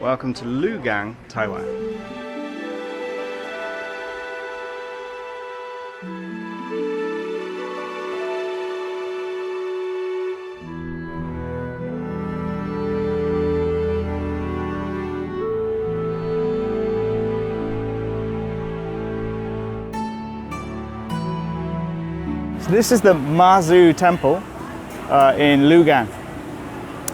Welcome to Lukang, Taiwan. So this is the Mazu Temple in Lukang.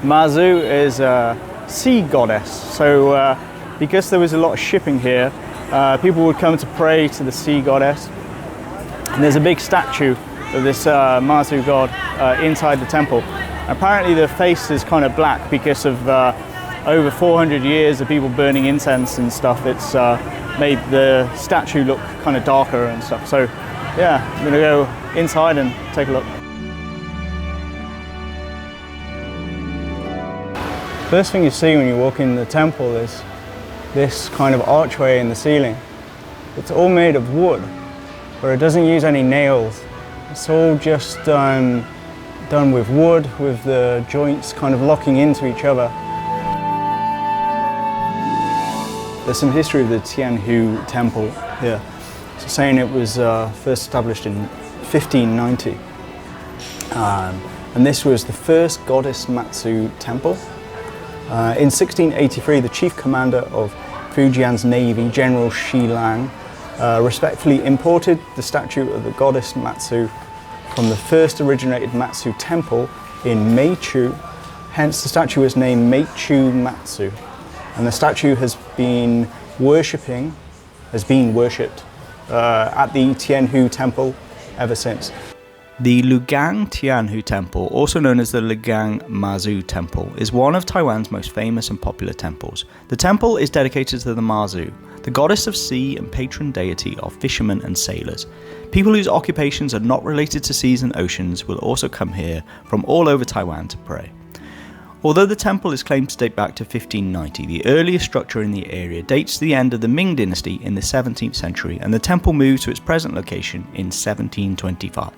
Mazu is a sea goddess, so because there was a lot of shipping here, people would come to pray to the sea goddess. And there's a big statue of this Mazu god inside the temple. Apparently the face is kind of black because of over 400 years of people burning incense and stuff. It's made the statue look kind of darker and stuff. So yeah, I'm gonna go inside and take a look. First thing you see when you walk in the temple is this kind of archway in the ceiling. It's all made of wood, but it doesn't use any nails. It's all just done with wood, with the joints kind of locking into each other. There's some history of the Tianhou temple here. So saying it was first established in 1590. And this was the first goddess Matsu temple. In 1683, the chief commander of Fujian's navy, General Shi Lang, respectfully imported the statue of the goddess Matsu from the first originated Matsu temple in Meichu. Hence, the statue was named Meichu Matsu. And the statue has been worshipped at the Tianhou temple ever since. The Lukang Tianhou Temple, also known as the Lukang Mazu Temple, is one of Taiwan's most famous and popular temples. The temple is dedicated to the Mazu, the goddess of sea and patron deity of fishermen and sailors. People whose occupations are not related to seas and oceans will also come here from all over Taiwan to pray. Although the temple is claimed to date back to 1590, the earliest structure in the area dates to the end of the Ming dynasty in the 17th century, and the temple moved to its present location in 1725.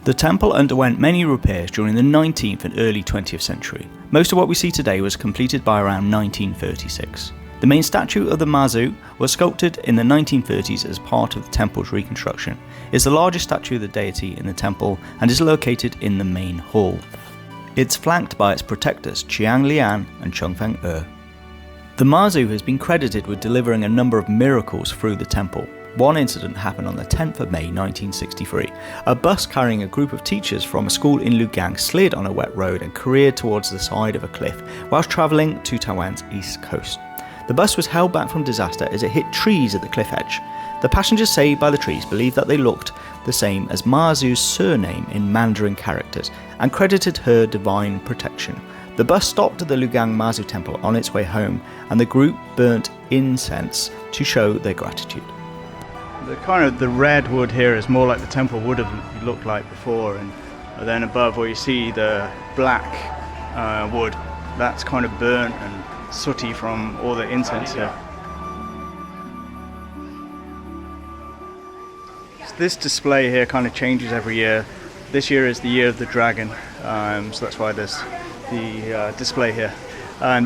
The temple underwent many repairs during the 19th and early 20th century. Most of what we see today was completed by around 1936. The main statue of the Mazu was sculpted in the 1930s as part of the temple's reconstruction. It's the largest statue of the deity in the temple and is located in the main hall. It's flanked by its protectors Qiang Lian and Chongfeng Er. The Mazu has been credited with delivering a number of miracles through the temple. One incident happened on the 10th of May 1963. A bus carrying a group of teachers from a school in Lukang slid on a wet road and careered towards the side of a cliff whilst travelling to Taiwan's east coast. The bus was held back from disaster as it hit trees at the cliff edge. The passengers saved by the trees believed that they looked the same as Mazu's surname in Mandarin characters and credited her divine protection. The bus stopped at the Lukang Mazu temple on its way home, and the group burnt incense to show their gratitude. The red wood here is more like the temple would have looked like before, and then above where you see the black wood, that's kind of burnt and sooty from all the incense here. So this display here kind of changes every year. This year is the year of the dragon, so that's why there's the display here.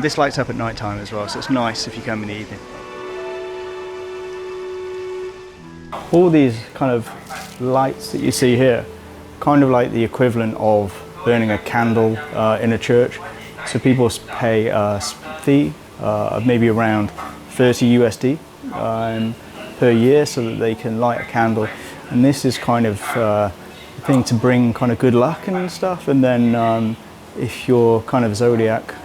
This lights up at night time as well, so it's nice if you come in the evening. All these kind of lights that you see here, kind of like the equivalent of burning a candle in a church. So people pay a fee of maybe around 30 USD per year so that they can light a candle. And this is kind of a thing to bring kind of good luck and stuff. And then if your kind of zodiac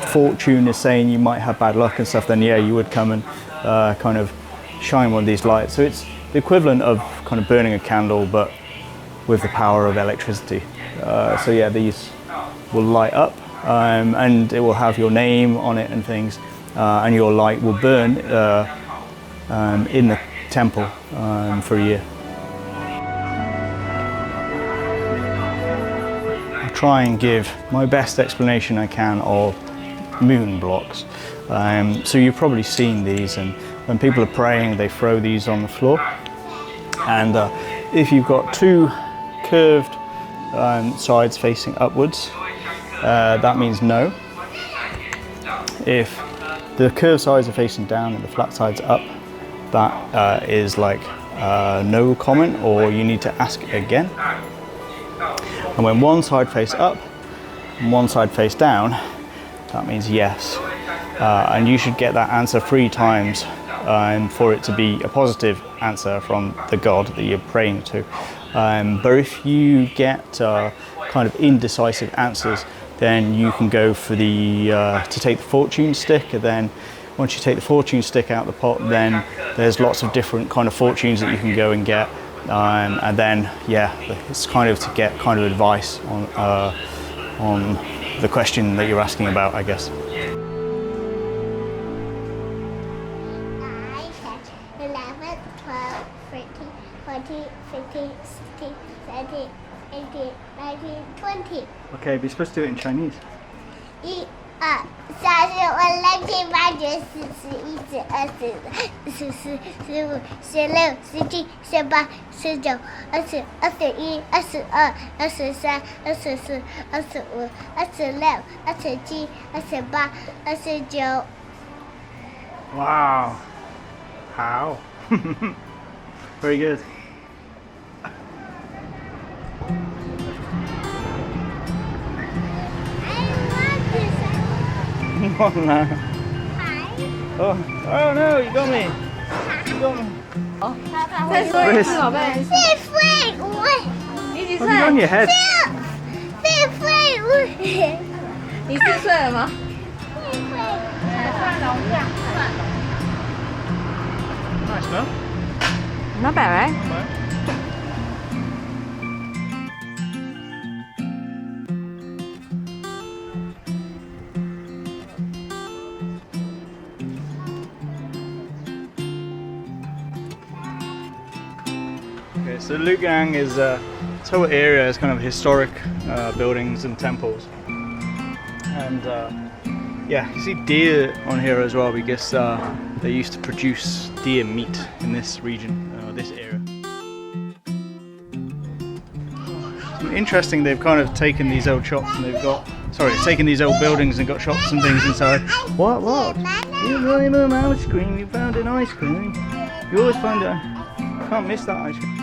fortune is saying you might have bad luck and stuff, then yeah, you would come and kind of shine one of these lights. So it's the equivalent of kind of burning a candle, but with the power of electricity. So yeah, these will light up and it will have your name on it and things, and your light will burn in the temple for a year. I'll try and give my best explanation I can of moon blocks. So you've probably seen these, and when people are praying, they throw these on the floor. And if you've got two curved sides facing upwards, that means no. if the curved sides are facing down and the flat sides up, that is like no comment, or you need to ask it again. And when one side face up and one side face down, that means yes. And you should get that answer 3 times for it to be a positive answer from the god that you're praying to. But if you get kind of indecisive answers, then you can go for the to take the fortune stick. And then once you take the fortune stick out of the pot, then there's lots of different kind of fortunes that you can go and get. And then yeah, it's kind of to get kind of advice on the question that you're asking about, I guess. 11, 12, 13, 14, 15, 16, 17, 18, 19, 20. Okay, but you're supposed to do it in Chinese. 1、2、3、4、5、6、7、8、9、10、11、12、13、14、15、16、17、18、19、20、21、22、23、24、25、26、27、28、29。 Wow. How? Very good. Oh no. Oh no, you got me. You got me. 再说一次，宝贝。再废物。你几 What 岁？ have you done your head? 再废物。你4岁了吗？ Nice, no? Not bad, right? Okay, so Lukang is this whole area is kind of historic buildings and temples, and yeah, you see deer on here as well because they used to produce deer meat in this region, this area. Interesting, they've kind of taken these old shops and they've got, taken these old buildings and got shops and things inside. What? You really know an ice cream, you found an ice cream. You always find it. Can't miss that ice cream.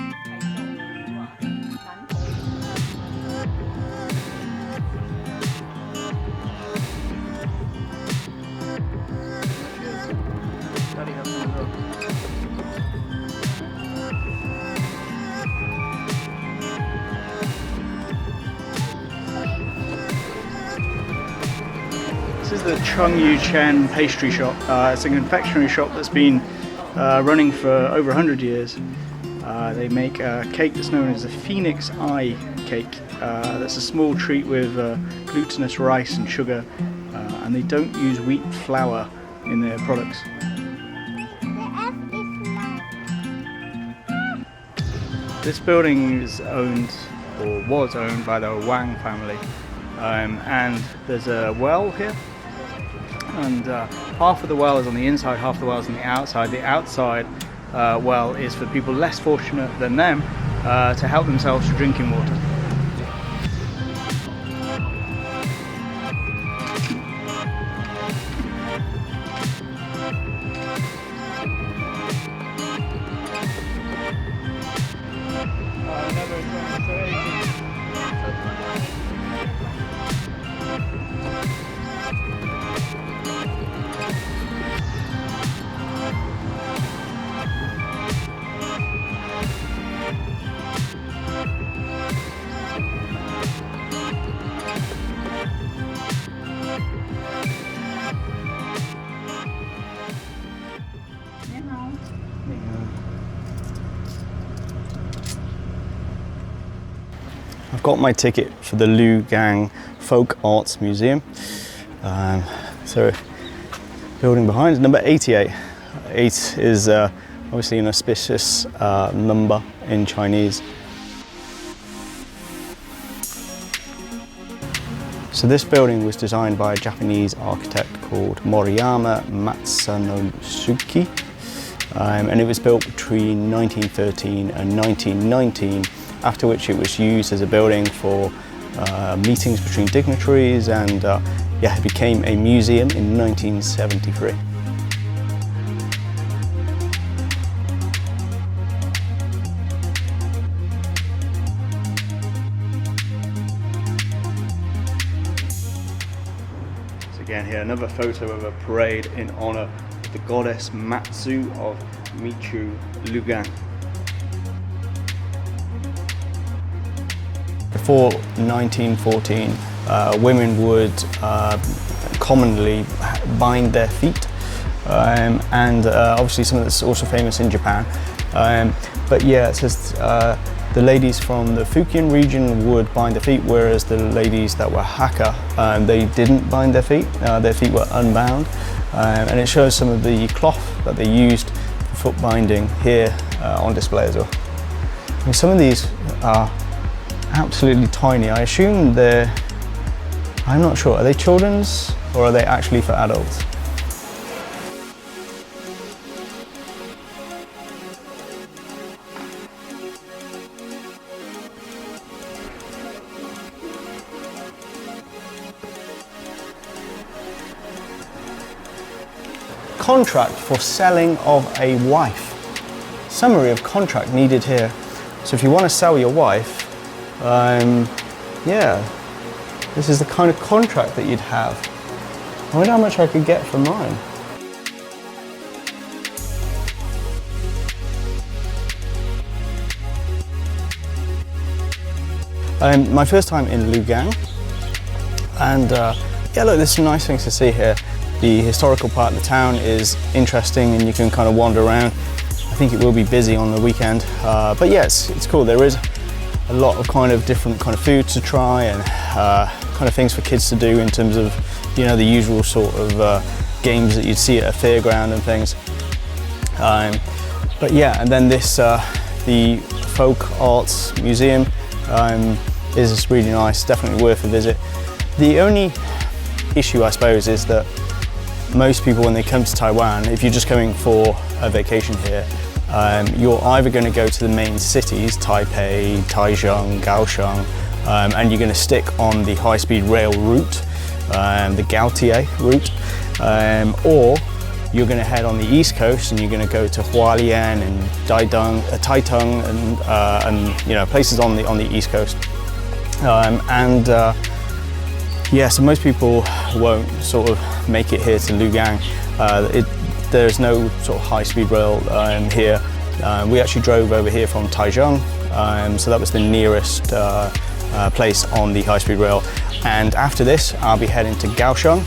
This is the Chunghua pastry shop. It's a confectionery shop that's been running for over 100 years. They make a cake that's known as a Phoenix Eye cake. That's a small treat with glutinous rice and sugar, and they don't use wheat flour in their products. This building is owned, or was owned, by the Wang family, and there's a well here. And half of the well is on the inside, half of the well is on the outside. The outside well is for people less fortunate than them to help themselves to drinking water. I've got my ticket for the Lukang Folk Arts Museum. So, building behind is number 88. 8 is obviously an auspicious number in Chinese. So this building was designed by a Japanese architect called Moriyama Matsunosuke, and it was built between 1913 and 1919, after which it was used as a building for meetings between dignitaries, and yeah, it became a museum in 1973. Again here, another photo of a parade in honor of the goddess Matsu of Michu Lugang. Before 1914, women would commonly bind their feet, and obviously something that's also famous in Japan. But yeah, it says the ladies from the Fujian region would bind their feet, whereas the ladies that were Hakka, they didn't bind their feet were unbound. And it shows some of the cloth that they used for foot binding here on display as well. I mean, some of these are absolutely tiny. I assume I'm not sure, are they children's or are they actually for adults? Contract for selling of a wife. Summary of contract needed here. So if you want to sell your wife, yeah, this is the kind of contract that you'd have. I wonder how much I could get for mine. My first time in Lugang, and yeah, look, there's some nice things to see here. The historical part of the town is interesting, and you can kind of wander around. I think it will be busy on the weekend, but yeah, it's cool. There is a lot of kind of different kind of food to try, and kind of things for kids to do in terms of, you know, the usual sort of games that you'd see at a fairground and things. But yeah, and then this the Folk Arts Museum is really nice, definitely worth a visit. The only issue, I suppose, is that most people, when they come to Taiwan, if you're just coming for a vacation here, you're either going to go to the main cities, Taipei, Taichung, Kaohsiung, and you're going to stick on the high-speed rail route, the Gaotie route, or you're going to head on the east coast and you're going to go to Hualien and Taitung and you know, places on the east coast. Yeah, so most people won't sort of make it here to Lugang. There's no sort of high-speed rail here. We actually drove over here from Taichung, so that was the nearest place on the high-speed rail. And after this, I'll be heading to Kaohsiung.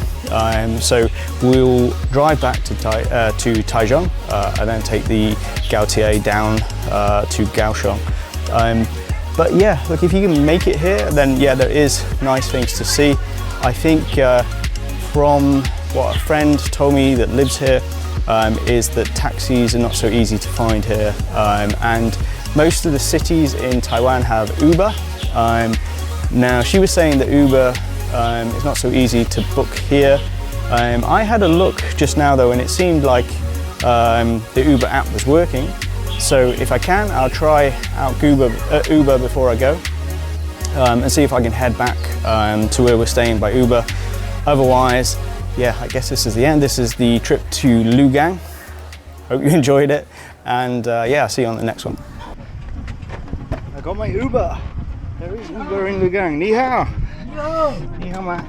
So we'll drive back to Taichung and then take the Gaotie down to Kaohsiung. But yeah, look, if you can make it here, then yeah, there is nice things to see. I think from what a friend told me that lives here is that taxis are not so easy to find here. And most of the cities in Taiwan have Uber. Now, she was saying that Uber is not so easy to book here. I had a look just now though, and it seemed like the Uber app was working. So if I can, I'll try out Uber before I go and see if I can head back to where we're staying by Uber. Otherwise, yeah, I guess this is the end. This is the trip to Lugang. Hope you enjoyed it, and yeah, I'll see you on the next one. I got my Uber. There is Uber in Lugang. Ni hao. Ni hao ma.